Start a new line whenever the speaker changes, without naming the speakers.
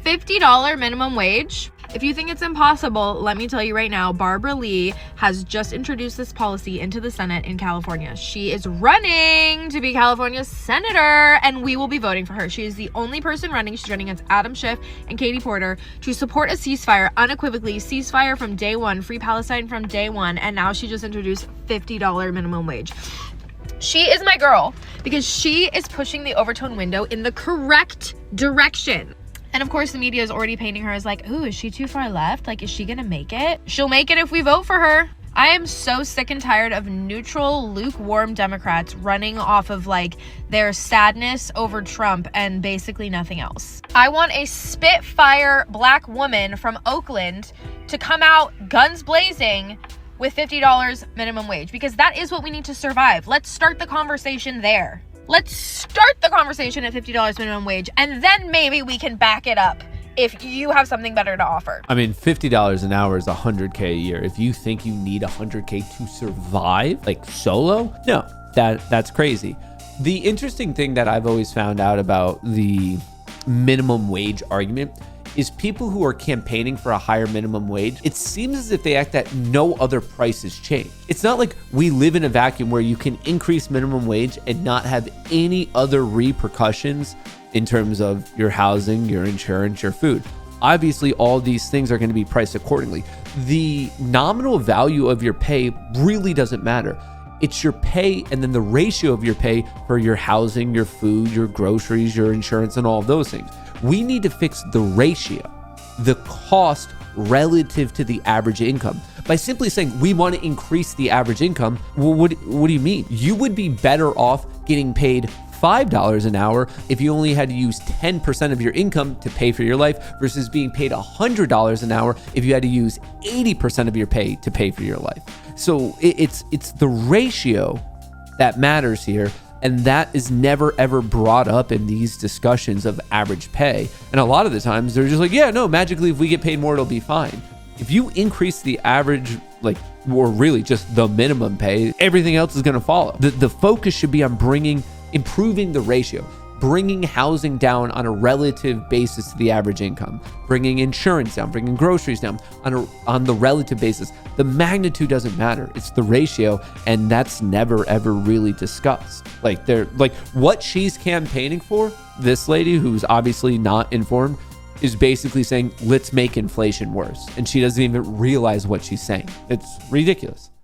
$50 minimum wage. If you think it's impossible, let me tell you right now, Barbara Lee has just introduced this policy into the Senate in California. She is running to be California's senator, and we will be voting for her. She is the only person running. She's running against Adam Schiff and Katie Porter to support a ceasefire, unequivocally, ceasefire from day one, free Palestine from day one, and now she just introduced $50 minimum wage. She is my girl because she is pushing the overtone window in the correct direction. And of course, the media is already painting her as like, ooh, is she too far left? Like, is she gonna make it? She'll make it if we vote for her. I am so sick and tired of neutral, lukewarm Democrats running off of like their sadness over Trump and basically nothing else. I want a Spitfire black woman from Oakland to come out guns blazing with $50 minimum wage, because that is what we need to survive. Let's start the conversation there. Let's start the conversation at $50 minimum wage, and then maybe we can back it up if you have something better to offer.
I mean, $50 an hour is $100K a year. If you think you need $100K to survive, like solo, no, that's crazy. The interesting thing that I've always found out about the minimum wage argument is people who are campaigning for a higher minimum wage, it seems as if they act that no other prices change. It's not like we live in a vacuum where you can increase minimum wage and not have any other repercussions in terms of your housing, your insurance, your food. Obviously, all these things are going to be priced accordingly. The nominal value of your pay really doesn't matter. It's your pay and then the ratio of your pay for your housing, your food, your groceries, your insurance, and all of those things. We need to fix the ratio, the cost relative to the average income. By simply saying we want to increase the average income, well, what do you mean? You would be better off getting paid $5 an hour if you only had to use 10% of your income to pay for your life versus being paid $100 an hour if you had to use 80% of your pay to pay for your life. So it's the ratio that matters here. And that is never, ever brought up in these discussions of average pay. And a lot of the times they're just like, yeah, no, magically, if we get paid more, it'll be fine. If you increase the average, like, or really just the minimum pay, everything else is going to follow. The focus should be on improving the ratio, bringing housing down on a relative basis to the average income, bringing insurance down, bringing groceries down on the relative basis. The magnitude doesn't matter. It's the ratio, and that's never ever really discussed. Like what she's campaigning for, this lady who's obviously not informed, is basically saying, let's make inflation worse. And she doesn't even realize what she's saying. It's ridiculous.